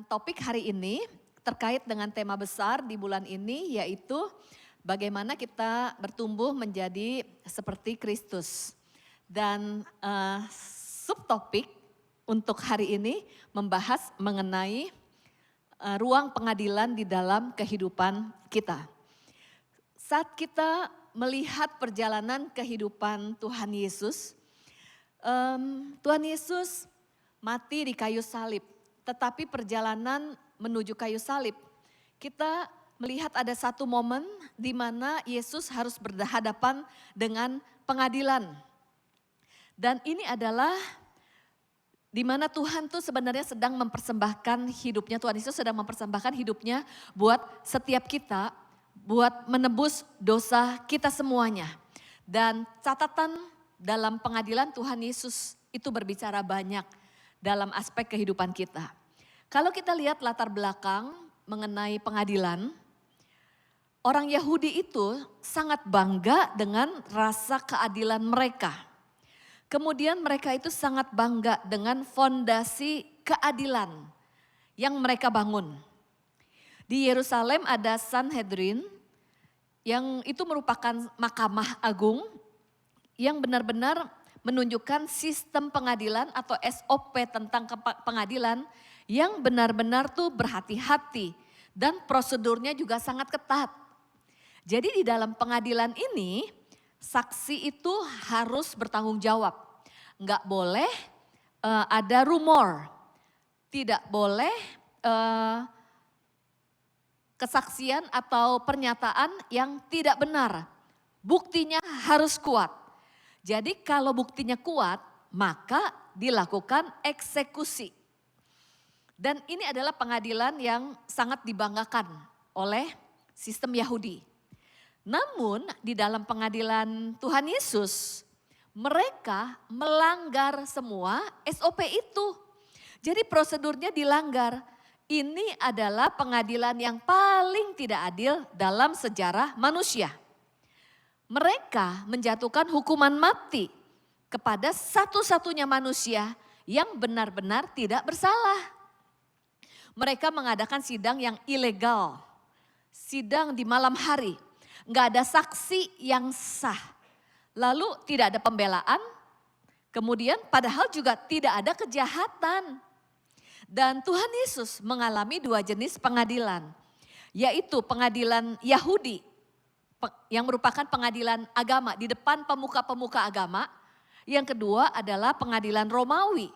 topik hari ini terkait dengan tema besar di bulan ini, yaitu bagaimana kita bertumbuh menjadi seperti Kristus. Dan subtopik untuk hari ini membahas mengenai ruang pengadilan di dalam kehidupan kita. Saat kita melihat perjalanan kehidupan Tuhan Yesus, Tuhan Yesus mati di kayu salib. Tetapi perjalanan menuju kayu salib, kita melihat ada satu momen di mana Yesus harus berhadapan dengan pengadilan. Dan ini adalah di mana Tuhan tuh sebenarnya sedang mempersembahkan hidupnya, Tuhan Yesus sedang mempersembahkan hidupnya buat setiap kita, buat menebus dosa kita semuanya. Dan catatan dalam pengadilan Tuhan Yesus itu berbicara banyak dalam aspek kehidupan kita. Kalau kita lihat latar belakang mengenai pengadilan, orang Yahudi itu sangat bangga dengan rasa keadilan mereka. Kemudian mereka itu sangat bangga dengan fondasi keadilan yang mereka bangun. Di Yerusalem ada Sanhedrin yang itu merupakan mahkamah agung yang benar-benar menunjukkan sistem pengadilan atau SOP tentang pengadilan yang benar-benar tuh berhati-hati dan prosedurnya juga sangat ketat. Jadi di dalam pengadilan ini saksi itu harus bertanggung jawab. Enggak boleh ada rumor, tidak boleh kesaksian atau pernyataan yang tidak benar. Buktinya harus kuat. Jadi kalau buktinya kuat, maka dilakukan eksekusi. Dan ini adalah pengadilan yang sangat dibanggakan oleh sistem Yahudi. Namun di dalam pengadilan Tuhan Yesus, mereka melanggar semua SOP itu. Jadi prosedurnya dilanggar. Ini adalah pengadilan yang paling tidak adil dalam sejarah manusia. Mereka menjatuhkan hukuman mati kepada satu-satunya manusia yang benar-benar tidak bersalah. Mereka mengadakan sidang yang ilegal, sidang di malam hari, nggak ada saksi yang sah. Lalu tidak ada pembelaan, kemudian padahal juga tidak ada kejahatan. Dan Tuhan Yesus mengalami dua jenis pengadilan, yaitu pengadilan Yahudi yang merupakan pengadilan agama di depan pemuka-pemuka agama. Yang kedua adalah pengadilan Romawi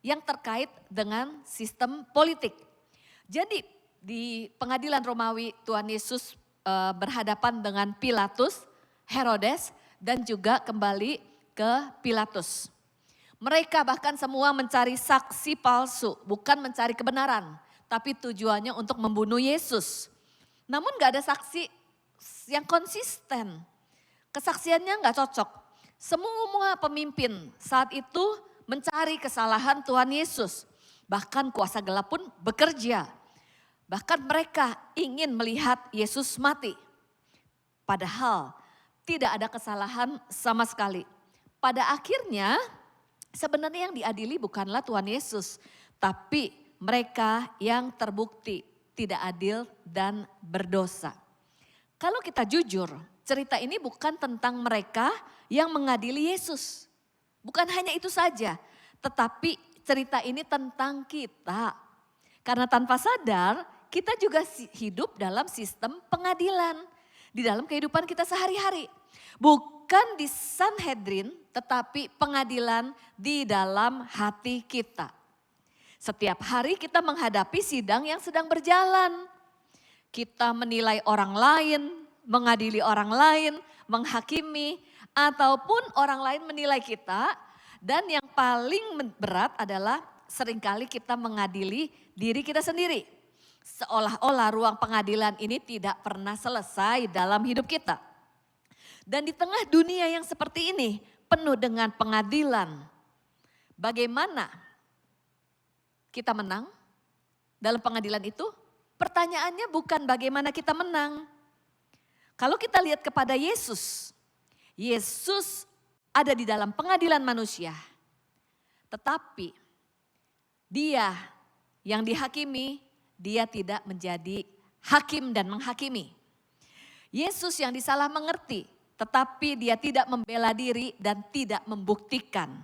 yang terkait dengan sistem politik. Jadi di pengadilan Romawi Tuhan Yesus berhadapan dengan Pilatus, Herodes dan juga kembali ke Pilatus. Mereka bahkan semua mencari saksi palsu, bukan mencari kebenaran, tapi tujuannya untuk membunuh Yesus. Namun gak ada saksi yang konsisten, kesaksiannya gak cocok. Semua pemimpin saat itu mencari kesalahan Tuhan Yesus. Bahkan kuasa gelap pun bekerja. Bahkan mereka ingin melihat Yesus mati. Padahal tidak ada kesalahan sama sekali. Pada akhirnya sebenarnya yang diadili bukanlah Tuhan Yesus. Tapi mereka yang terbukti tidak adil dan berdosa. Kalau kita jujur, cerita ini bukan tentang mereka yang mengadili Yesus. Bukan hanya itu saja, tetapi cerita ini tentang kita. Karena tanpa sadar, kita juga hidup dalam sistem pengadilan. Di dalam kehidupan kita sehari-hari. Bukan di Sanhedrin, tetapi pengadilan di dalam hati kita. Setiap hari kita menghadapi sidang yang sedang berjalan. Kita menilai orang lain, mengadili orang lain, menghakimi, ataupun orang lain menilai kita. Dan yang paling berat adalah seringkali kita mengadili diri kita sendiri. Seolah-olah ruang pengadilan ini tidak pernah selesai dalam hidup kita. Dan di tengah dunia yang seperti ini, penuh dengan pengadilan. Bagaimana kita menang dalam pengadilan itu? Pertanyaannya bukan bagaimana kita menang. Kalau kita lihat kepada Yesus, Yesus ada di dalam pengadilan manusia. Tetapi dia yang dihakimi dia tidak menjadi hakim dan menghakimi. Yesus yang disalah mengerti, tetapi dia tidak membela diri dan tidak membuktikan.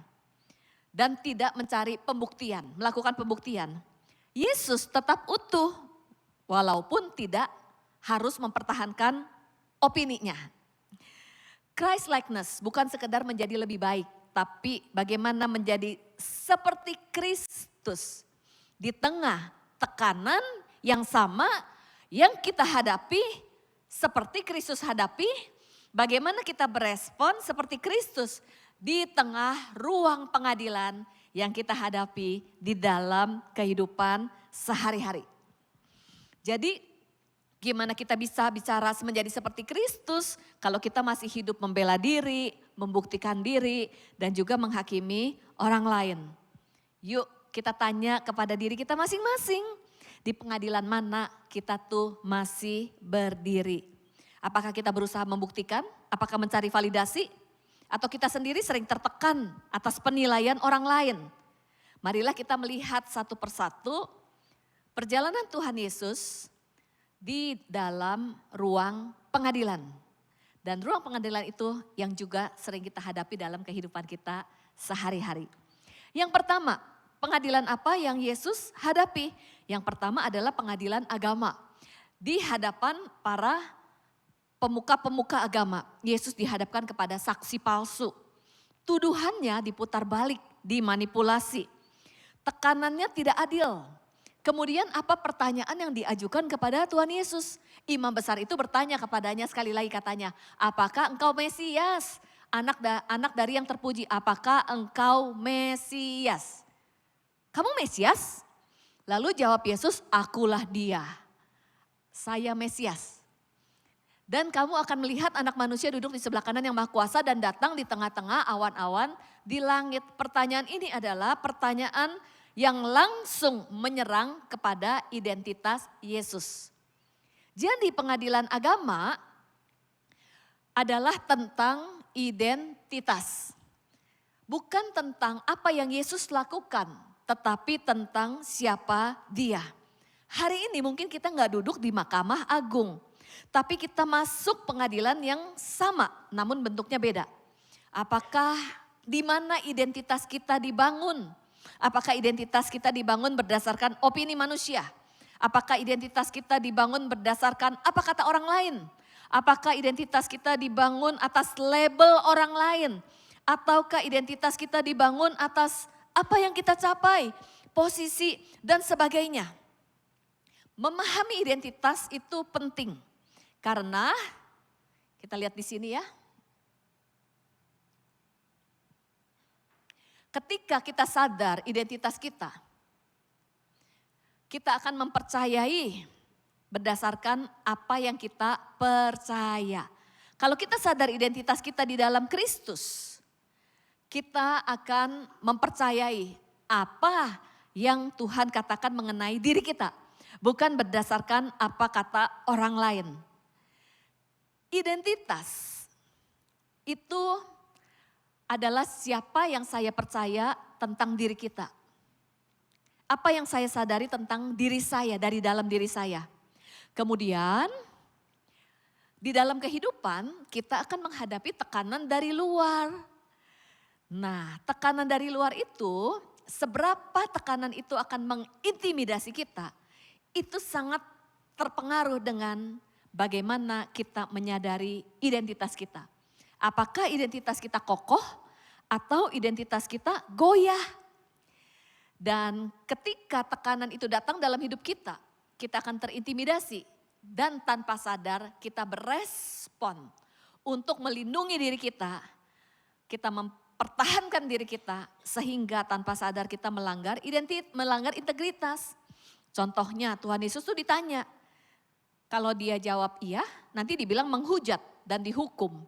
Dan tidak mencari pembuktian, melakukan pembuktian. Yesus tetap utuh, walaupun tidak harus mempertahankan opininya. Christ likeness bukan sekedar menjadi lebih baik, tapi bagaimana menjadi seperti Kristus. Di tengah tekanan yang sama yang kita hadapi, seperti Kristus hadapi, bagaimana kita berespon seperti Kristus di tengah ruang pengadilan yang kita hadapi di dalam kehidupan sehari-hari. Jadi gimana kita bisa bicara menjadi seperti Kristus kalau kita masih hidup membela diri, membuktikan diri, dan juga menghakimi orang lain. Yuk kita tanya kepada diri kita masing-masing, di pengadilan mana kita tuh masih berdiri. Apakah kita berusaha membuktikan? Apakah mencari validasi? Atau kita sendiri sering tertekan atas penilaian orang lain? Marilah kita melihat satu persatu perjalanan Tuhan Yesus di dalam ruang pengadilan. Dan ruang pengadilan itu yang juga sering kita hadapi dalam kehidupan kita sehari-hari. Yang pertama, pengadilan apa yang Yesus hadapi? Yang pertama adalah pengadilan agama. Di hadapan para pemuka-pemuka agama, Yesus dihadapkan kepada saksi palsu. Tuduhannya diputar balik, dimanipulasi. Tekanannya tidak adil. Kemudian apa pertanyaan yang diajukan kepada Tuhan Yesus? Imam besar itu bertanya kepadanya sekali lagi katanya, apakah engkau Mesias? Anak dari yang terpuji, apakah engkau Mesias? Kamu Mesias? Lalu jawab Yesus, akulah dia. Saya Mesias. Dan kamu akan melihat anak manusia duduk di sebelah kanan yang maha kuasa dan datang di tengah-tengah awan-awan di langit. Pertanyaan ini adalah pertanyaan yang langsung menyerang kepada identitas Yesus. Jadi pengadilan agama adalah tentang identitas. Bukan tentang apa yang Yesus lakukan, tetapi tentang siapa dia. Hari ini mungkin kita nggak duduk di Mahkamah Agung. Tapi kita masuk pengadilan yang sama, namun bentuknya beda. Apakah di mana identitas kita dibangun? Apakah identitas kita dibangun berdasarkan opini manusia? Apakah identitas kita dibangun berdasarkan apa kata orang lain? Apakah identitas kita dibangun atas label orang lain? Ataukah identitas kita dibangun atas apa yang kita capai, posisi dan sebagainya? Memahami identitas itu penting. Karena kita lihat di sini ya. Ketika kita sadar identitas kita akan mempercayai berdasarkan apa yang kita percaya. Kalau kita sadar identitas kita di dalam Kristus, kita akan mempercayai apa yang Tuhan katakan mengenai diri kita. Bukan berdasarkan apa kata orang lain. Identitas itu adalah siapa yang saya percaya tentang diri kita. Apa yang saya sadari tentang diri saya, dari dalam diri saya. Kemudian di dalam kehidupan kita akan menghadapi tekanan dari luar. Nah, tekanan dari luar itu, seberapa tekanan itu akan mengintimidasi kita, itu sangat terpengaruh dengan bagaimana kita menyadari identitas kita. Apakah identitas kita kokoh atau identitas kita goyah? Dan ketika tekanan itu datang dalam hidup kita akan terintimidasi. Dan tanpa sadar kita berespon untuk melindungi diri kita mempertahankan diri kita sehingga tanpa sadar kita melanggar integritas. Contohnya Tuhan Yesus tuh ditanya, kalau dia jawab iya, nanti dibilang menghujat dan dihukum.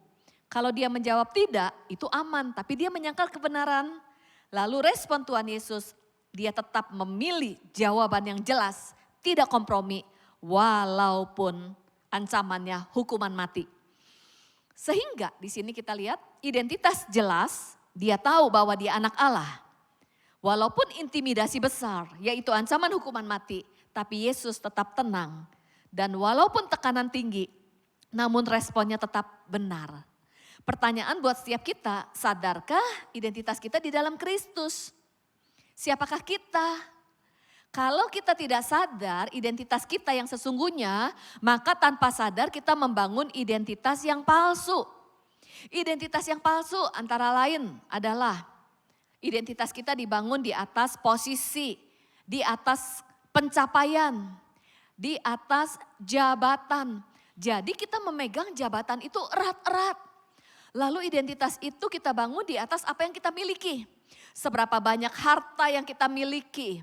Kalau dia menjawab tidak, itu aman, tapi dia menyangkal kebenaran. Lalu respon Tuhan Yesus, dia tetap memilih jawaban yang jelas, tidak kompromi, walaupun ancamannya hukuman mati. Sehingga di sini kita lihat identitas jelas, dia tahu bahwa dia anak Allah. Walaupun intimidasi besar, yaitu ancaman hukuman mati, Tapi Yesus tetap tenang. Dan walaupun tekanan tinggi, namun responnya tetap benar. Pertanyaan buat setiap kita, sadarkah identitas kita di dalam Kristus? Siapakah kita? Kalau kita tidak sadar identitas kita yang sesungguhnya, maka tanpa sadar kita membangun identitas yang palsu. Identitas yang palsu antara lain adalah identitas kita dibangun di atas posisi, di atas pencapaian, di atas jabatan. Jadi kita memegang jabatan itu erat-erat. Lalu identitas itu kita bangun di atas apa yang kita miliki. Seberapa banyak harta yang kita miliki.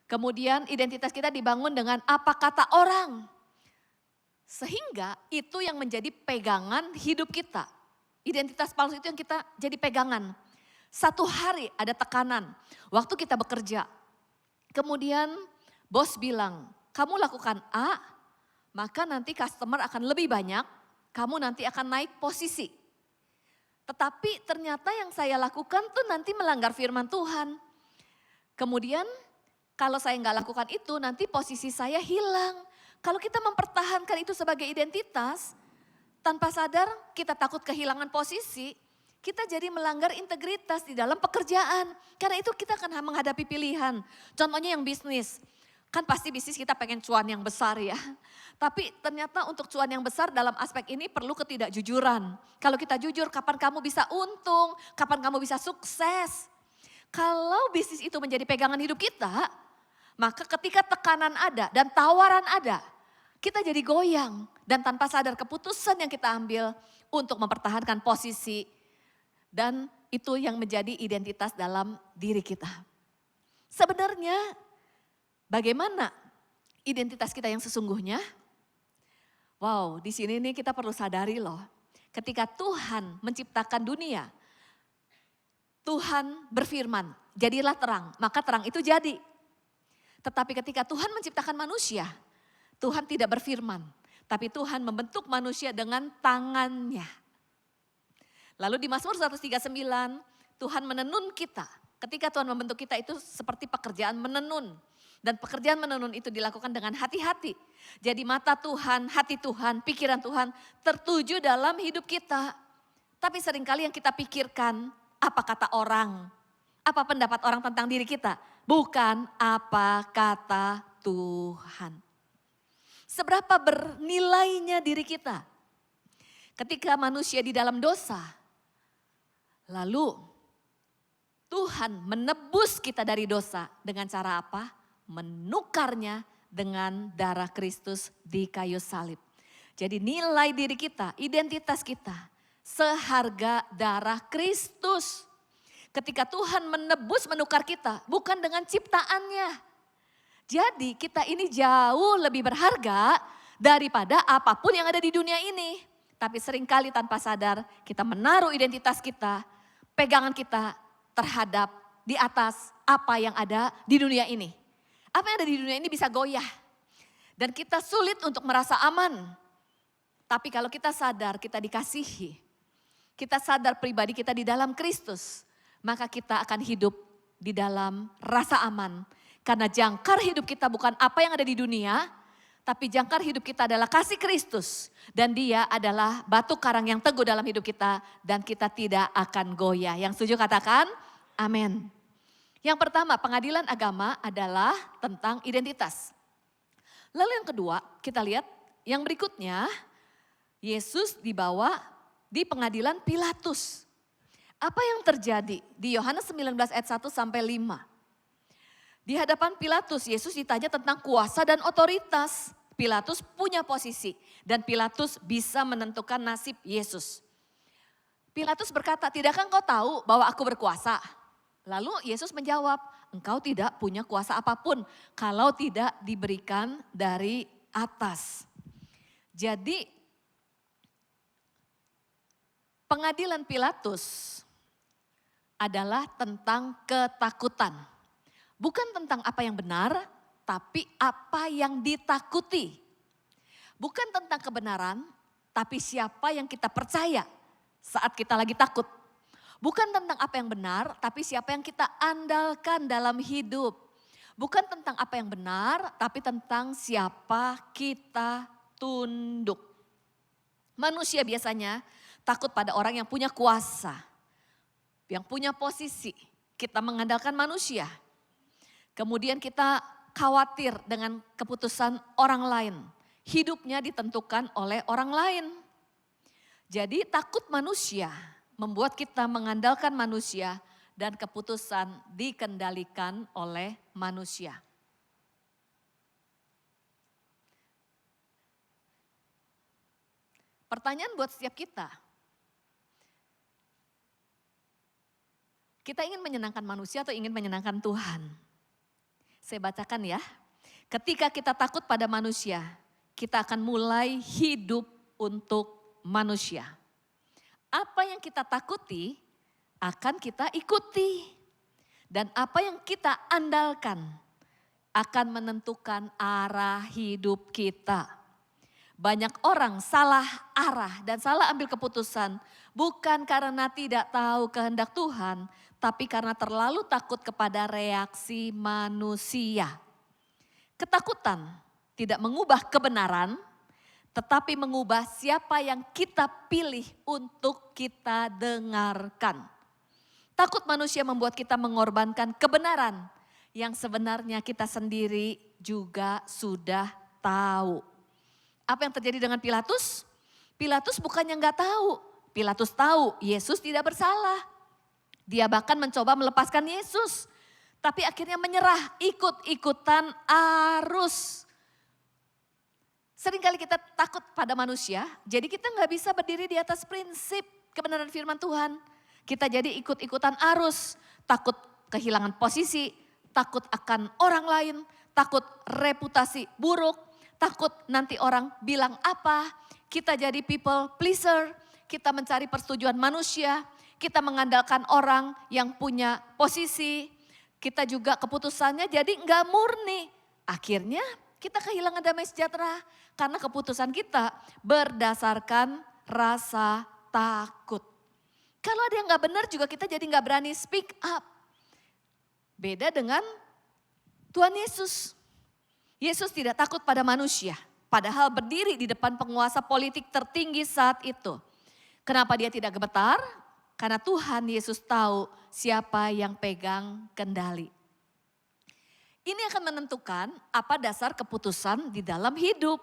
Kemudian identitas kita dibangun dengan apa kata orang. Sehingga itu yang menjadi pegangan hidup kita. Identitas palsu itu yang kita jadi pegangan. Satu hari ada tekanan, waktu kita bekerja. Kemudian bos bilang, kamu lakukan A, maka nanti customer akan lebih banyak, kamu nanti akan naik posisi. Tetapi ternyata yang saya lakukan tuh nanti melanggar firman Tuhan. Kemudian kalau saya nggak lakukan itu nanti posisi saya hilang. Kalau kita mempertahankan itu sebagai identitas, tanpa sadar kita takut kehilangan posisi, kita jadi melanggar integritas di dalam pekerjaan. Karena itu kita akan menghadapi pilihan. Contohnya yang bisnis, kan pasti bisnis kita pengen cuan yang besar ya. Tapi ternyata untuk cuan yang besar dalam aspek ini perlu ketidakjujuran. Kalau kita jujur, kapan kamu bisa untung, kapan kamu bisa sukses. Kalau bisnis itu menjadi pegangan hidup kita, maka ketika tekanan ada dan tawaran ada, kita jadi goyang. Dan tanpa sadar keputusan yang kita ambil untuk mempertahankan posisi. Dan itu yang menjadi identitas dalam diri kita. Sebenarnya bagaimana identitas kita yang sesungguhnya? Wow, di sini nih kita perlu sadari loh. Ketika Tuhan menciptakan dunia, Tuhan berfirman, jadilah terang, maka terang itu jadi. Tetapi ketika Tuhan menciptakan manusia, Tuhan tidak berfirman. Tapi Tuhan membentuk manusia dengan tangannya. Lalu di Mazmur 139, Tuhan menenun kita. Ketika Tuhan membentuk kita itu seperti pekerjaan menenun. Dan pekerjaan menenun itu dilakukan dengan hati-hati. Jadi mata Tuhan, hati Tuhan, pikiran Tuhan tertuju dalam hidup kita. Tapi seringkali yang kita pikirkan, apa kata orang? Apa pendapat orang tentang diri kita? Bukan apa kata Tuhan. Seberapa bernilainya diri kita? Ketika manusia di dalam dosa, lalu Tuhan menebus kita dari dosa dengan cara apa? Menukarnya dengan darah Kristus di kayu salib. Jadi nilai diri kita, identitas kita seharga darah Kristus. Ketika Tuhan menebus, menukar kita, bukan dengan ciptaannya. Jadi kita ini jauh lebih berharga daripada apapun yang ada di dunia ini. Tapi seringkali tanpa sadar kita menaruh identitas kita, pegangan kita terhadap di atas apa yang ada di dunia ini. Apa yang ada di dunia ini bisa goyah. Dan kita sulit untuk merasa aman. Tapi kalau kita sadar kita dikasihi, kita sadar pribadi kita di dalam Kristus, maka kita akan hidup di dalam rasa aman. Karena jangkar hidup kita bukan apa yang ada di dunia, tapi jangkar hidup kita adalah kasih Kristus. Dan dia adalah batu karang yang teguh dalam hidup kita dan kita tidak akan goyah. Yang setuju katakan amin. Yang pertama, pengadilan agama adalah tentang identitas. Lalu yang kedua, kita lihat yang berikutnya, Yesus dibawa di pengadilan Pilatus. Apa yang terjadi di Yohanes 19 ayat 1 sampai 5? Di hadapan Pilatus, Yesus ditanya tentang kuasa dan otoritas. Pilatus punya posisi dan Pilatus bisa menentukan nasib Yesus. Pilatus berkata, tidakkah engkau tahu bahwa aku berkuasa? Lalu Yesus menjawab, engkau tidak punya kuasa apapun kalau tidak diberikan dari atas. Jadi pengadilan Pilatus adalah tentang ketakutan. Bukan tentang apa yang benar, tapi apa yang ditakuti. Bukan tentang kebenaran, tapi siapa yang kita percaya saat kita lagi takut. Bukan tentang apa yang benar, tapi siapa yang kita andalkan dalam hidup. Bukan tentang apa yang benar, tapi tentang siapa kita tunduk. Manusia biasanya takut pada orang yang punya kuasa, yang punya posisi. Kita mengandalkan manusia. Kemudian kita khawatir dengan keputusan orang lain. Hidupnya ditentukan oleh orang lain. Jadi takut manusia membuat kita mengandalkan manusia dan keputusan dikendalikan oleh manusia. Pertanyaan buat setiap kita. Kita ingin menyenangkan manusia atau ingin menyenangkan Tuhan? Saya bacakan ya. Ketika kita takut pada manusia, kita akan mulai hidup untuk manusia. Apa yang kita takuti akan kita ikuti. Dan apa yang kita andalkan akan menentukan arah hidup kita. Banyak orang salah arah dan salah ambil keputusan bukan karena tidak tahu kehendak Tuhan, tapi karena terlalu takut kepada reaksi manusia. Ketakutan tidak mengubah kebenaran, tetapi mengubah siapa yang kita pilih untuk kita dengarkan. Takut manusia membuat kita mengorbankan kebenaran yang sebenarnya kita sendiri juga sudah tahu. Apa yang terjadi dengan Pilatus? Pilatus bukannya nggak tahu. Pilatus tahu Yesus tidak bersalah. Dia bahkan mencoba melepaskan Yesus. Tapi akhirnya menyerah, ikut-ikutan arus. Seringkali kita takut pada manusia, jadi kita nggak bisa berdiri di atas prinsip kebenaran firman Tuhan. Kita jadi ikut-ikutan arus, takut kehilangan posisi, takut akan orang lain, takut reputasi buruk, takut nanti orang bilang apa, kita jadi people pleaser, kita mencari persetujuan manusia, kita mengandalkan orang yang punya posisi, kita juga keputusannya jadi nggak murni. Akhirnya kita kehilangan damai sejahtera karena keputusan kita berdasarkan rasa takut. Kalau ada yang nggak benar juga kita jadi nggak berani speak up. Beda dengan Tuhan Yesus. Yesus tidak takut pada manusia, padahal berdiri di depan penguasa politik tertinggi saat itu. Kenapa dia tidak gemetar? Karena Tuhan Yesus tahu siapa yang pegang kendali. Ini akan menentukan apa dasar keputusan di dalam hidup.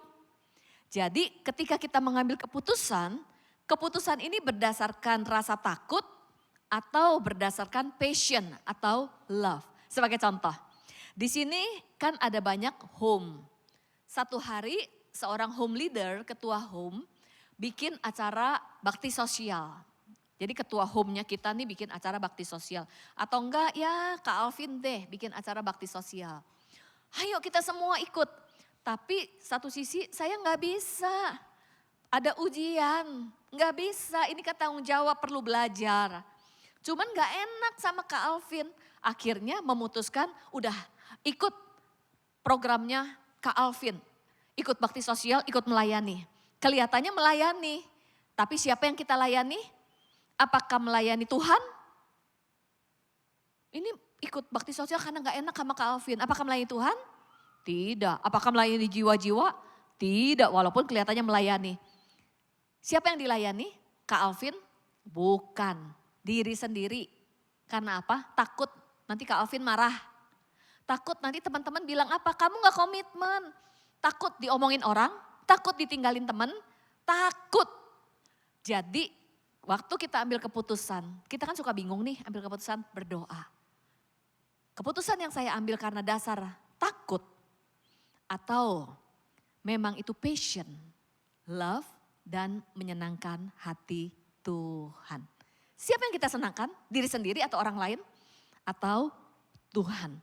Jadi ketika kita mengambil keputusan, keputusan ini berdasarkan rasa takut atau berdasarkan passion atau love. Sebagai contoh, di sini kan ada banyak home. Satu hari seorang home leader, ketua home, bikin acara bakti sosial. Jadi ketua home-nya kita nih bikin acara bakti sosial. Atau enggak ya Kak Alvin deh bikin acara bakti sosial. Ayo kita semua ikut. Tapi satu sisi saya nggak bisa. Ada ujian, nggak bisa. Ini kan tanggung jawab perlu belajar. Cuman nggak enak sama Kak Alvin. Akhirnya memutuskan udah ikut programnya Kak Alvin. Ikut bakti sosial, ikut melayani. Kelihatannya melayani. Tapi siapa yang kita layani? Apakah melayani Tuhan? Ini ikut bakti sosial karena gak enak sama Kak Alvin. Apakah melayani Tuhan? Tidak. Apakah melayani jiwa-jiwa? Tidak, walaupun kelihatannya melayani. Siapa yang dilayani? Kak Alvin? Bukan. Diri sendiri. Karena apa? Takut nanti Kak Alvin marah. Takut nanti teman-teman bilang apa? Kamu gak komitmen. Takut diomongin orang, takut ditinggalin teman, takut. Jadi waktu kita ambil keputusan, kita kan suka bingung nih ambil keputusan, berdoa. Keputusan yang saya ambil karena dasar takut atau memang itu passion, love dan menyenangkan hati Tuhan. Siapa yang kita senangkan? Diri sendiri atau orang lain? Atau Tuhan?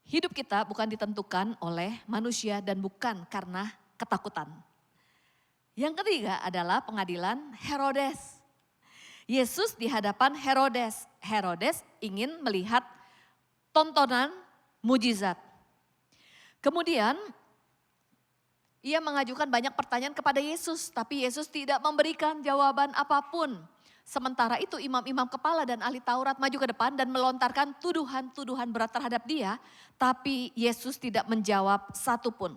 Hidup kita bukan ditentukan oleh manusia dan bukan karena ketakutan. Yang ketiga adalah pengadilan Herodes. Yesus di hadapan Herodes. Herodes ingin melihat tontonan mujizat. Kemudian ia mengajukan banyak pertanyaan kepada Yesus, tapi Yesus tidak memberikan jawaban apapun. Sementara itu imam-imam kepala dan ahli Taurat maju ke depan dan melontarkan tuduhan-tuduhan berat terhadap dia. Tapi Yesus tidak menjawab satupun.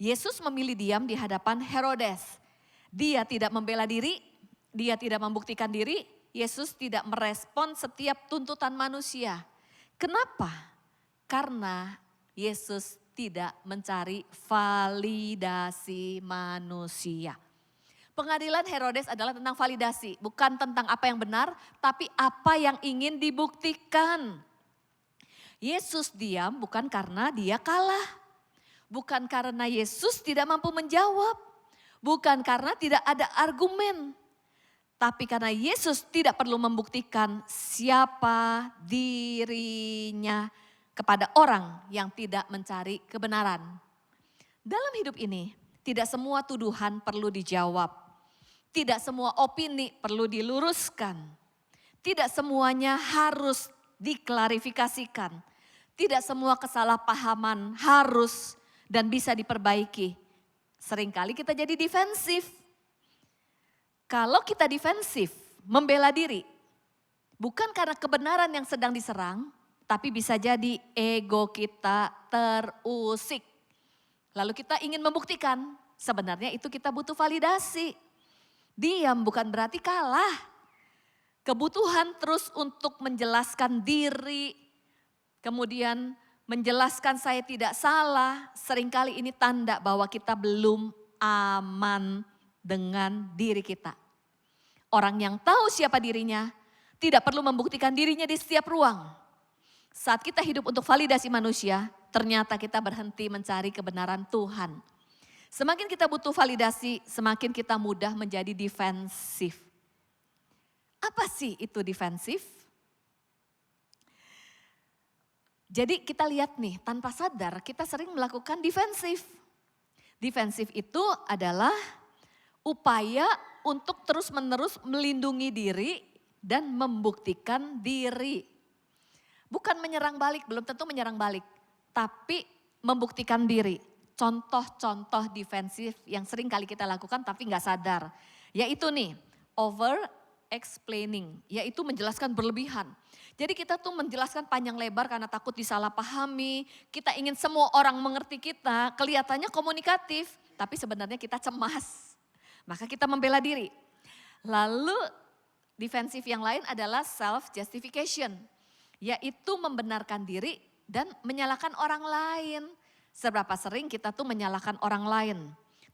Yesus memilih diam di hadapan Herodes. Dia tidak membela diri, dia tidak membuktikan diri. Yesus tidak merespon setiap tuntutan manusia. Kenapa? Karena Yesus tidak mencari validasi manusia. Pengadilan Herodes adalah tentang validasi, bukan tentang apa yang benar, tapi apa yang ingin dibuktikan. Yesus diam bukan karena dia kalah, bukan karena Yesus tidak mampu menjawab, bukan karena tidak ada argumen, tapi karena Yesus tidak perlu membuktikan siapa dirinya kepada orang yang tidak mencari kebenaran. Dalam hidup ini, tidak semua tuduhan perlu dijawab. Tidak semua opini perlu diluruskan. Tidak semuanya harus diklarifikasikan. Tidak semua kesalahpahaman harus dan bisa diperbaiki. Seringkali kita jadi defensif. Kalau kita defensif, membela diri, bukan karena kebenaran yang sedang diserang, tapi bisa jadi ego kita terusik. Lalu kita ingin membuktikan, sebenarnya itu kita butuh validasi. Diam bukan berarti kalah. Kebutuhan terus untuk menjelaskan diri, kemudian menjelaskan saya tidak salah, seringkali ini tanda bahwa kita belum aman dengan diri kita. Orang yang tahu siapa dirinya, tidak perlu membuktikan dirinya di setiap ruang. Saat kita hidup untuk validasi manusia, ternyata kita berhenti mencari kebenaran Tuhan. Semakin kita butuh validasi, semakin kita mudah menjadi defensif. Apa sih itu defensif? Jadi kita lihat nih, tanpa sadar kita sering melakukan defensif. Defensif itu adalah upaya untuk terus-menerus melindungi diri dan membuktikan diri. Bukan menyerang balik, belum tentu menyerang balik, tapi membuktikan diri. Contoh-contoh defensif yang sering kali kita lakukan tapi nggak sadar. Yaitu nih, over explaining, yaitu menjelaskan berlebihan. Jadi kita tuh menjelaskan panjang lebar karena takut disalahpahami, kita ingin semua orang mengerti kita, kelihatannya komunikatif, tapi sebenarnya kita cemas. Maka kita membela diri. Lalu defensif yang lain adalah self justification, yaitu membenarkan diri dan menyalahkan orang lain. Seberapa sering kita tuh menyalahkan orang lain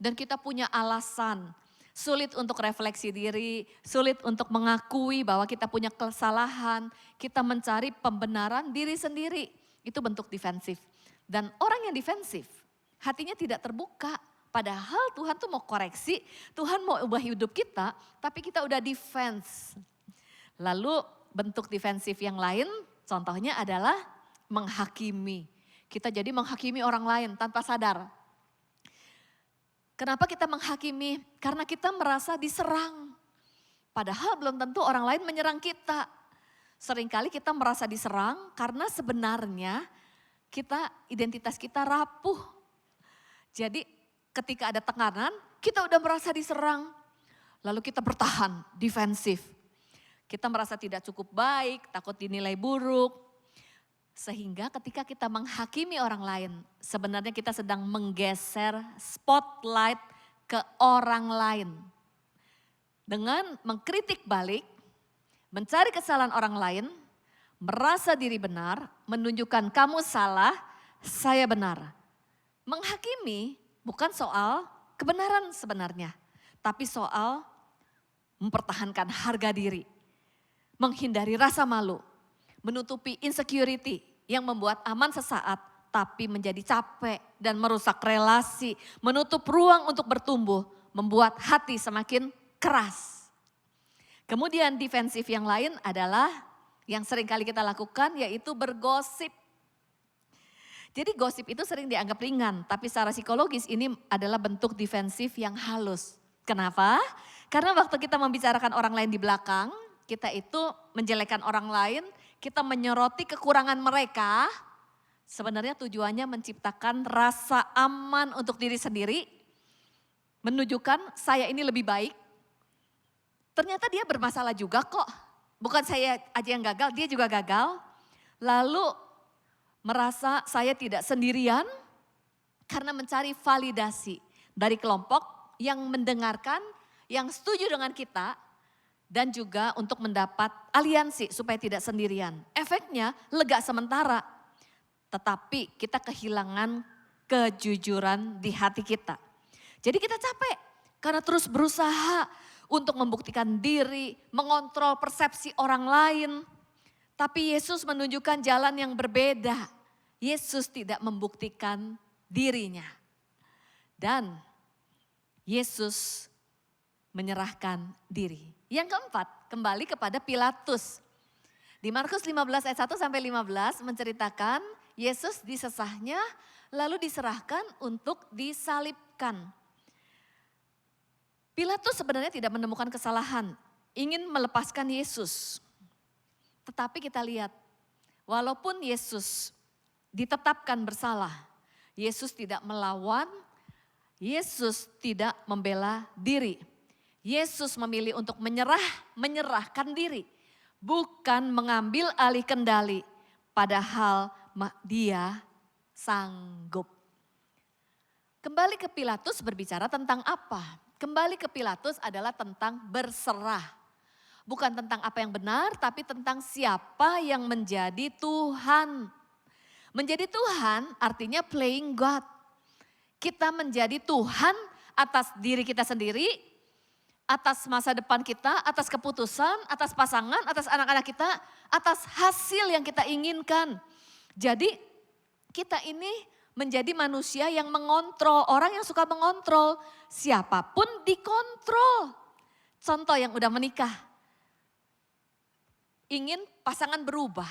dan kita punya alasan, sulit untuk refleksi diri, sulit untuk mengakui bahwa kita punya kesalahan, kita mencari pembenaran diri sendiri, itu bentuk defensif. Dan orang yang defensif, hatinya tidak terbuka, padahal Tuhan tuh mau koreksi, Tuhan mau ubah hidup kita, tapi kita udah defense. Lalu bentuk defensif yang lain, contohnya adalah menghakimi. Kita jadi menghakimi orang lain tanpa sadar. Kenapa kita menghakimi? Karena kita merasa diserang. Padahal belum tentu orang lain menyerang kita. Seringkali kita merasa diserang karena sebenarnya identitas kita rapuh. Jadi ketika ada tekanan, kita udah merasa diserang. Lalu kita bertahan, defensif. Kita merasa tidak cukup baik, takut dinilai buruk. Sehingga ketika kita menghakimi orang lain, sebenarnya kita sedang menggeser spotlight ke orang lain. Dengan mengkritik balik, mencari kesalahan orang lain, merasa diri benar, menunjukkan kamu salah, saya benar. Menghakimi bukan soal kebenaran sebenarnya, tapi soal mempertahankan harga diri, menghindari rasa malu, menutupi insecurity yang membuat aman sesaat tapi menjadi capek dan merusak relasi, menutup ruang untuk bertumbuh, membuat hati semakin keras. Kemudian defensif yang lain adalah yang sering kali kita lakukan yaitu bergosip. Jadi gosip itu sering dianggap ringan, tapi secara psikologis ini adalah bentuk defensif yang halus. Kenapa? Karena waktu kita membicarakan orang lain di belakang, kita itu menjelekkan orang lain, kita menyoroti kekurangan mereka, sebenarnya tujuannya menciptakan rasa aman untuk diri sendiri, menunjukkan saya ini lebih baik, Ternyata dia bermasalah juga kok. Bukan saya aja yang gagal, dia juga gagal. Lalu merasa saya tidak sendirian karena mencari validasi dari kelompok yang mendengarkan, yang setuju dengan kita, dan juga untuk mendapat aliansi supaya tidak sendirian. Efeknya lega sementara, tetapi kita kehilangan kejujuran di hati kita. Jadi kita capek karena terus berusaha untuk membuktikan diri, mengontrol persepsi orang lain. Tapi Yesus menunjukkan jalan yang berbeda. Yesus tidak membuktikan dirinya. Dan Yesus menyerahkan diri. Yang keempat, kembali kepada Pilatus. Di Markus 15 ayat 1 sampai 15 menceritakan Yesus disesahnya lalu diserahkan untuk disalibkan. Pilatus sebenarnya tidak menemukan kesalahan, ingin melepaskan Yesus. Tetapi kita lihat, walaupun Yesus ditetapkan bersalah, Yesus tidak melawan, Yesus tidak membela diri. Yesus memilih untuk menyerahkan diri. Bukan mengambil alih kendali, padahal dia sanggup. Kembali ke Pilatus berbicara tentang apa? Kembali ke Pilatus adalah tentang berserah. Bukan tentang apa yang benar, tapi tentang siapa yang menjadi Tuhan. Menjadi Tuhan artinya playing God. Kita menjadi Tuhan atas diri kita sendiri, atas masa depan kita, atas keputusan, atas pasangan, atas anak-anak kita, atas hasil yang kita inginkan. Jadi kita ini menjadi manusia yang mengontrol, orang yang suka mengontrol. Siapapun dikontrol. Contoh yang udah menikah, ingin pasangan berubah.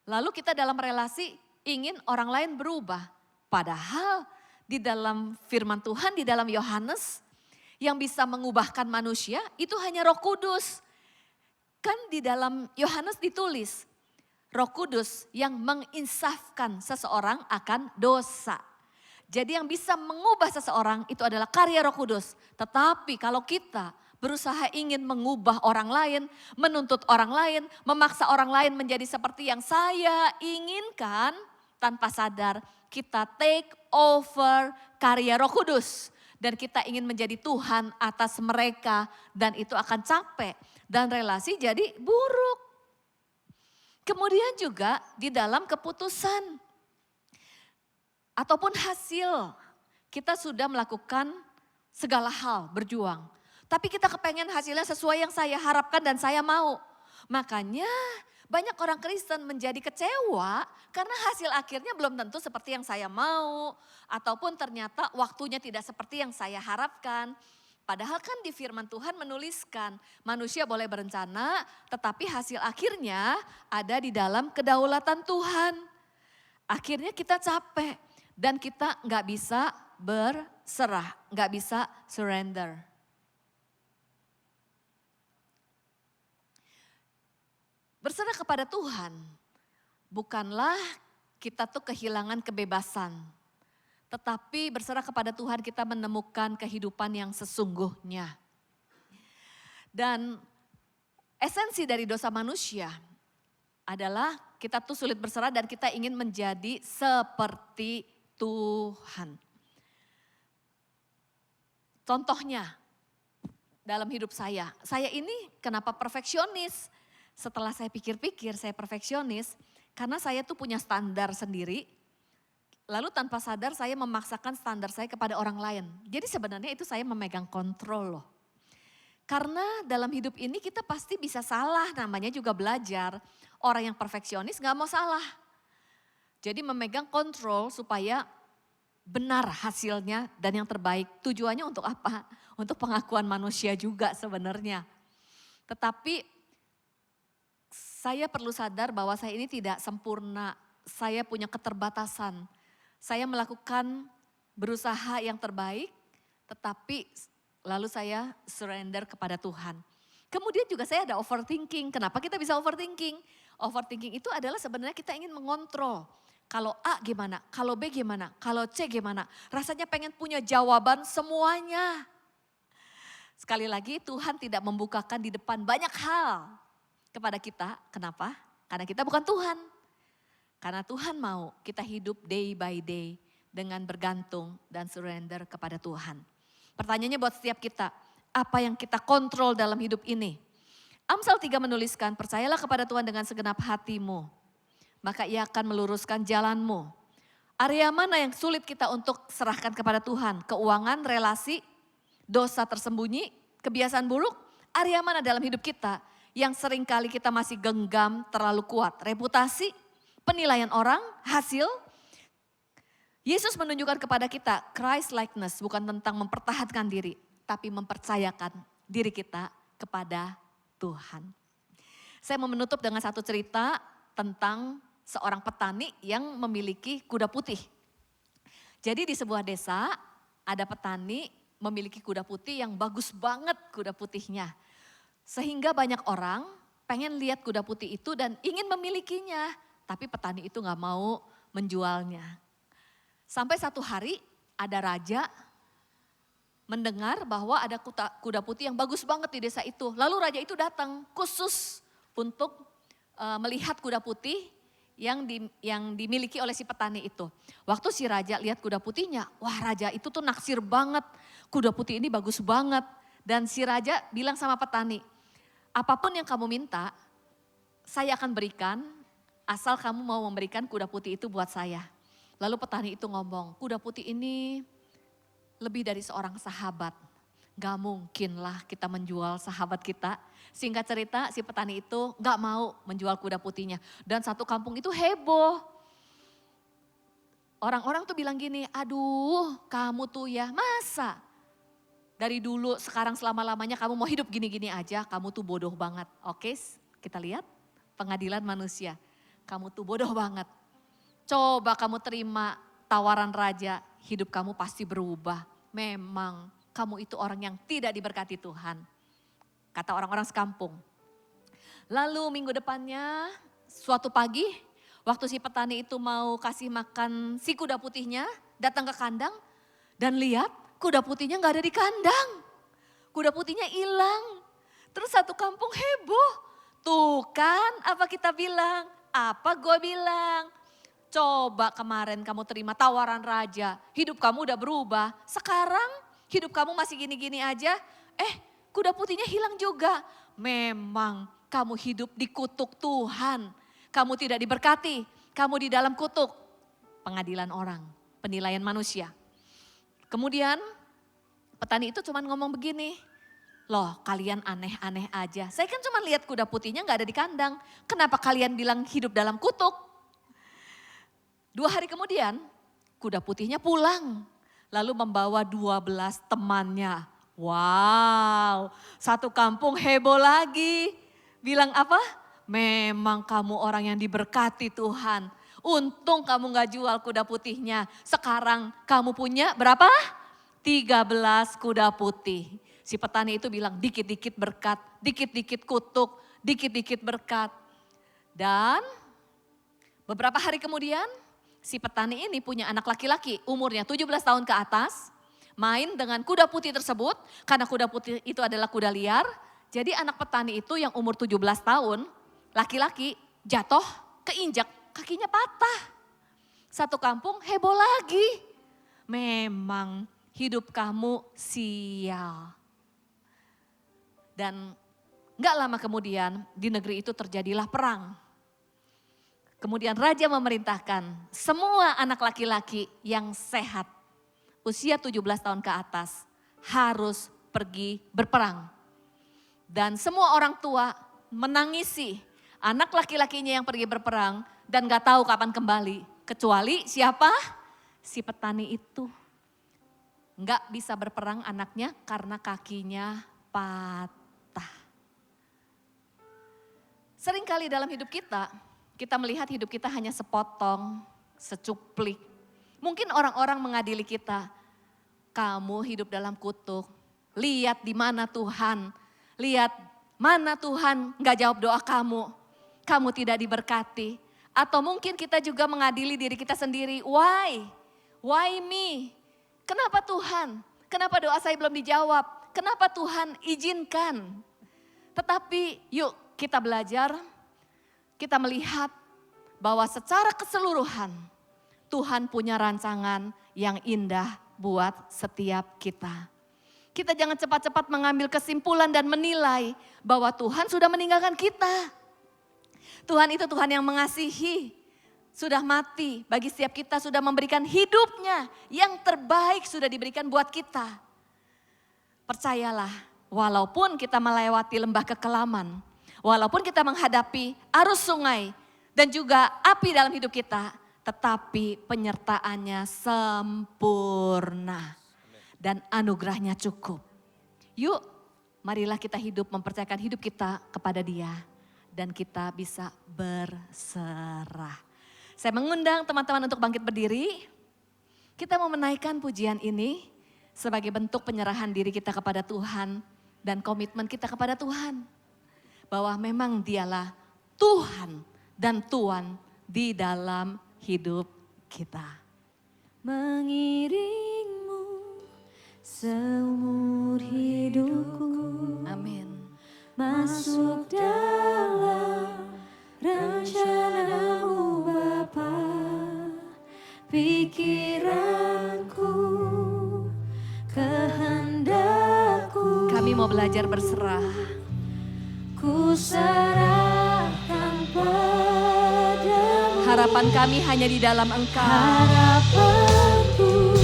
Lalu kita dalam relasi ingin orang lain berubah. Padahal di dalam firman Tuhan, di dalam Yohanes, yang bisa mengubahkan manusia itu hanya Roh Kudus. Kan di dalam Yohanes ditulis, Roh Kudus yang menginsafkan seseorang akan dosa. Jadi yang bisa mengubah seseorang itu adalah karya Roh Kudus. Tetapi kalau kita berusaha ingin mengubah orang lain, menuntut orang lain, memaksa orang lain menjadi seperti yang saya inginkan, tanpa sadar kita take over karya Roh Kudus. Dan kita ingin menjadi Tuhan atas mereka dan itu akan capek. Dan relasi jadi buruk. Kemudian juga di dalam keputusan ataupun hasil. Kita sudah melakukan segala hal berjuang. Tapi kita kepengen hasilnya sesuai yang saya harapkan dan saya mau. Makanya banyak orang Kristen menjadi kecewa karena hasil akhirnya belum tentu seperti yang saya mau. Ataupun ternyata waktunya tidak seperti yang saya harapkan. Padahal kan di firman Tuhan menuliskan manusia boleh berencana tetapi hasil akhirnya ada di dalam kedaulatan Tuhan. Akhirnya kita capek dan kita nggak bisa berserah, nggak bisa surrender. Berserah kepada Tuhan bukanlah kita tuh kehilangan kebebasan. Tetapi berserah kepada Tuhan kita menemukan kehidupan yang sesungguhnya. Dan esensi dari dosa manusia adalah kita tuh sulit berserah dan kita ingin menjadi seperti Tuhan. Contohnya dalam hidup saya ini kenapa perfeksionis? Setelah saya pikir-pikir saya perfeksionis karena saya tuh punya standar sendiri. Lalu tanpa sadar saya memaksakan standar saya kepada orang lain. Jadi sebenarnya itu saya memegang kontrol loh. Karena dalam hidup ini kita pasti bisa salah, namanya juga belajar. Orang yang perfeksionis gak mau salah. Jadi memegang kontrol supaya benar hasilnya dan yang terbaik. Tujuannya untuk apa? Untuk pengakuan manusia juga sebenarnya. Tetapi saya perlu sadar bahwa saya ini tidak sempurna. Saya punya keterbatasan. Saya melakukan berusaha yang terbaik, tetapi lalu saya surrender kepada Tuhan. Kemudian juga saya ada overthinking. Kenapa kita bisa overthinking? Overthinking itu adalah sebenarnya kita ingin mengontrol. Kalau A gimana, kalau B gimana, kalau C gimana. Rasanya pengen punya jawaban semuanya. Sekali lagi Tuhan tidak membukakan di depan banyak hal kepada kita. Kenapa? Karena kita bukan Tuhan. Karena Tuhan mau kita hidup day by day dengan bergantung dan surrender kepada Tuhan. Pertanyaannya buat setiap kita, apa yang kita kontrol dalam hidup ini? Amsal 3 menuliskan, percayalah kepada Tuhan dengan segenap hatimu, maka ia akan meluruskan jalanmu. Area mana yang sulit kita untuk serahkan kepada Tuhan? Keuangan, relasi, dosa tersembunyi, kebiasaan buruk? Area mana dalam hidup kita yang seringkali kita masih genggam terlalu kuat? Reputasi, penilaian orang, hasil. Yesus menunjukkan kepada kita Christ likeness bukan tentang mempertahankan diri, tapi mempercayakan diri kita kepada Tuhan. Saya mau menutup dengan satu cerita tentang seorang petani yang memiliki kuda putih. Jadi di sebuah desa ada petani memiliki kuda putih yang bagus banget kuda putihnya. Sehingga banyak orang pengen lihat kuda putih itu dan ingin memilikinya. Tapi petani itu gak mau menjualnya. Sampai satu hari ada raja mendengar bahwa ada kuda putih yang bagus banget di desa itu. Lalu raja itu datang khusus untuk melihat kuda putih yang dimiliki oleh si petani itu. Waktu si raja lihat kuda putihnya, wah raja itu tuh naksir banget. Kuda putih ini bagus banget. Dan si raja bilang sama petani, apapun yang kamu minta, saya akan berikan. Asal kamu mau memberikan kuda putih itu buat saya. Lalu petani itu ngomong, kuda putih ini lebih dari seorang sahabat. Gak mungkin lah kita menjual sahabat kita. Singkat cerita si petani itu gak mau menjual kuda putihnya. Dan satu kampung itu heboh. Orang-orang tuh bilang gini, aduh kamu tuh ya masa dari dulu sekarang selama-lamanya kamu mau hidup gini-gini aja. Kamu tuh bodoh banget. Oke, kita lihat pengadilan manusia. Kamu tuh bodoh banget. Coba kamu terima tawaran raja, hidup kamu pasti berubah. Memang kamu itu orang yang tidak diberkati Tuhan. Kata orang-orang sekampung. Lalu minggu depannya, suatu pagi, waktu si petani itu mau kasih makan si kuda putihnya, datang ke kandang dan lihat kuda putihnya gak ada di kandang. Kuda putihnya hilang. Terus satu kampung heboh. Tuh kan apa kita bilang? Apa gue bilang? Coba kemarin kamu terima tawaran raja, hidup kamu udah berubah. Sekarang hidup kamu masih gini-gini aja, kuda putihnya hilang juga. Memang kamu hidup di kutuk Tuhan. Kamu tidak diberkati, kamu di dalam kutuk. Pengadilan orang, penilaian manusia. Kemudian petani itu cuma ngomong begini, loh kalian aneh-aneh aja. Saya kan cuma lihat kuda putihnya gak ada di kandang. Kenapa kalian bilang hidup dalam kutuk? 2 hari kemudian kuda putihnya pulang. Lalu membawa 12 temannya. Wow, satu kampung heboh lagi. Bilang apa? Memang kamu orang yang diberkati Tuhan. Untung kamu gak jual kuda putihnya. Sekarang kamu punya berapa? 13 kuda putih. Si petani itu bilang dikit-dikit berkat, dikit-dikit kutuk, dikit-dikit berkat. Dan beberapa hari kemudian si petani ini punya anak laki-laki umurnya 17 tahun ke atas. Main dengan kuda putih tersebut karena kuda putih itu adalah kuda liar. Jadi anak petani itu yang umur 17 tahun laki-laki jatuh keinjak kakinya patah. Satu kampung heboh lagi. Memang hidup kamu sial. Dan gak lama kemudian di negeri itu terjadilah perang. Kemudian raja memerintahkan semua anak laki-laki yang sehat usia 17 tahun ke atas harus pergi berperang. Dan semua orang tua menangisi anak laki-lakinya yang pergi berperang dan gak tahu kapan kembali. Kecuali siapa? Si petani itu. Gak bisa berperang anaknya karena kakinya patah. Seringkali dalam hidup kita melihat hidup kita hanya sepotong, secuplik. Mungkin orang-orang mengadili kita, kamu hidup dalam kutuk, lihat di mana Tuhan, lihat mana Tuhan gak jawab doa kamu, kamu tidak diberkati. Atau mungkin kita juga mengadili diri kita sendiri, why me? Kenapa Tuhan? Kenapa doa saya belum dijawab? kenapa Tuhan izinkan. Tetapi yuk kita belajar, kita melihat bahwa secara keseluruhan Tuhan punya rancangan yang indah buat setiap kita. Kita jangan cepat-cepat mengambil kesimpulan dan menilai bahwa Tuhan sudah meninggalkan kita. Tuhan itu Tuhan yang mengasihi, sudah mati bagi setiap kita, sudah memberikan hidupnya yang terbaik sudah diberikan buat kita. Percayalah, walaupun kita melewati lembah kekelaman, walaupun kita menghadapi arus sungai dan juga api dalam hidup kita, tetapi penyertaannya sempurna dan anugerahnya cukup. Yuk, marilah kita hidup mempercayakan hidup kita kepada Dia dan kita bisa berserah. Saya mengundang teman-teman untuk bangkit berdiri. Kita mau menaikkan pujian ini sebagai bentuk penyerahan diri kita kepada Tuhan dan komitmen kita kepada Tuhan. Bahwa memang Dialah Tuhan dan Tuan di dalam hidup kita. Mengiringmu seumur hidupku. Amin. Masuk dalam rencana-Mu Bapa. Pikiranku, kehendakku. Kami mau belajar berserah. Ku serahkan padamu. Harapan kami hanya di dalam Engkau. Harapanku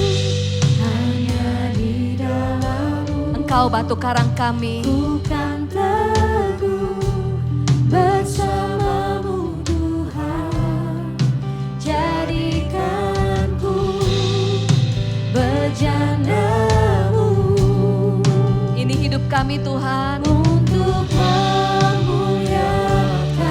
hanya di dalam-Mu. Engkau batu karang kami. Ku kan teguh bersama-Mu Tuhan. Jadikanku bejana-Mu. Ini hidup kami Tuhan. Untuk memuliakan.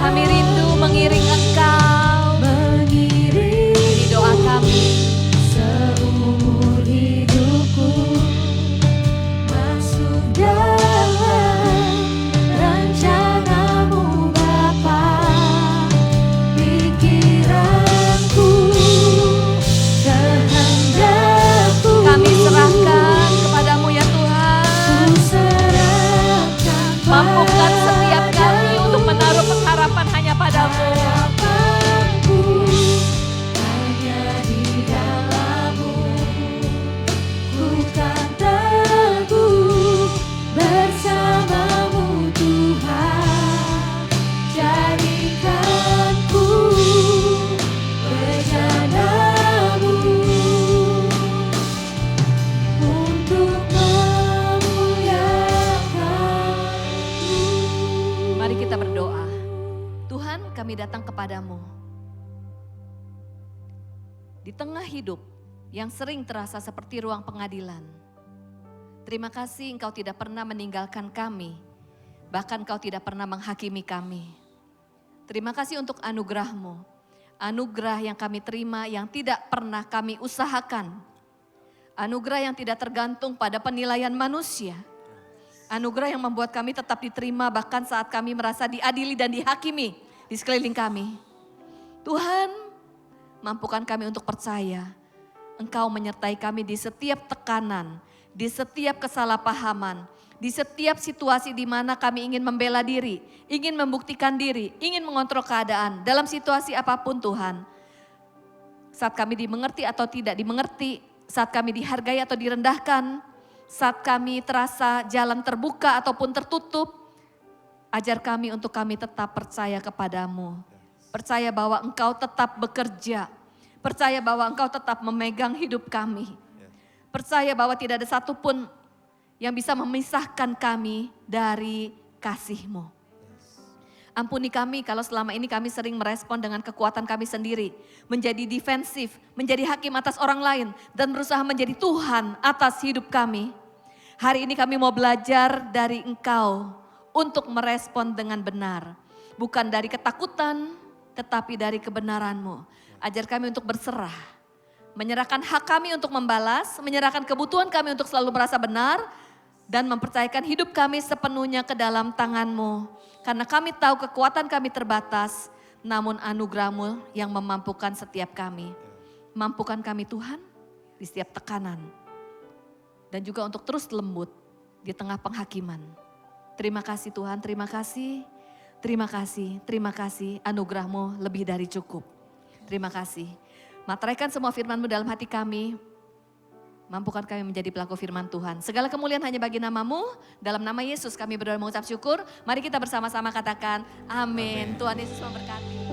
Kami rindu mengiring Engkau. Mengiring Ini doa kami. seumur hidupku. Masuk dalam rencana-Mu Bapa. Pikiranku, kehendakku. Kami serahkan kepadamu ya Tuhan. Ku serahkan Mampukan setiap kami untuk menaruh pengharapan hanya padamu. harapanku hanya di dalam-Mu. Ku kan teguh bersama-Mu Tuhan. Jadikanku bejana-Mu untuk memuliakan-Mu. Mari kita berdoa. Tuhan, kami datang kepadamu. Di tengah hidup yang sering terasa seperti ruang pengadilan. Terima kasih Engkau tidak pernah meninggalkan kami. Bahkan Engkau tidak pernah menghakimi kami. Terima kasih untuk anugerah-Mu. Anugerah yang kami terima yang tidak pernah kami usahakan. Anugerah yang tidak tergantung pada penilaian manusia. Anugerah yang membuat kami tetap diterima bahkan saat kami merasa diadili dan dihakimi di sekeliling kami. Tuhan, mampukan kami untuk percaya Engkau menyertai kami di setiap tekanan, di setiap kesalahpahaman, di setiap situasi di mana kami ingin membela diri, ingin membuktikan diri, ingin mengontrol keadaan dalam situasi apapun Tuhan. Saat kami dimengerti atau tidak dimengerti, saat kami dihargai atau direndahkan, saat kami terasa jalan terbuka ataupun tertutup, ajar kami untuk kami tetap percaya kepadamu. Percaya bahwa Engkau tetap bekerja. Percaya bahwa Engkau tetap memegang hidup kami. Percaya bahwa tidak ada satupun yang bisa memisahkan kami dari kasih-Mu. Ampuni kami kalau selama ini kami sering merespon dengan kekuatan kami sendiri. Menjadi defensif, menjadi hakim atas orang lain. Dan berusaha menjadi Tuhan atas hidup kami. Hari ini kami mau belajar dari Engkau untuk merespon dengan benar. Bukan dari ketakutan, tetapi dari kebenaran-Mu. Ajar kami untuk berserah. Menyerahkan hak kami untuk membalas, menyerahkan kebutuhan kami untuk selalu merasa benar. Dan mempercayakan hidup kami sepenuhnya ke dalam tangan-Mu. Karena kami tahu kekuatan kami terbatas, namun anugerah-Mu yang memampukan setiap kami. Mampukan kami Tuhan di setiap tekanan. Dan juga untuk terus lembut di tengah penghakiman. Terima kasih Tuhan, terima kasih, terima kasih, terima kasih. Anugerah-Mu lebih dari cukup. Terima kasih. Materaikan semua firman-Mu dalam hati kami. Mampukan kami menjadi pelaku firman Tuhan. Segala kemuliaan hanya bagi nama-Mu. Dalam nama Yesus kami berdoa mengucap syukur. Mari kita bersama-sama katakan amin. Tuhan Yesus memberkati.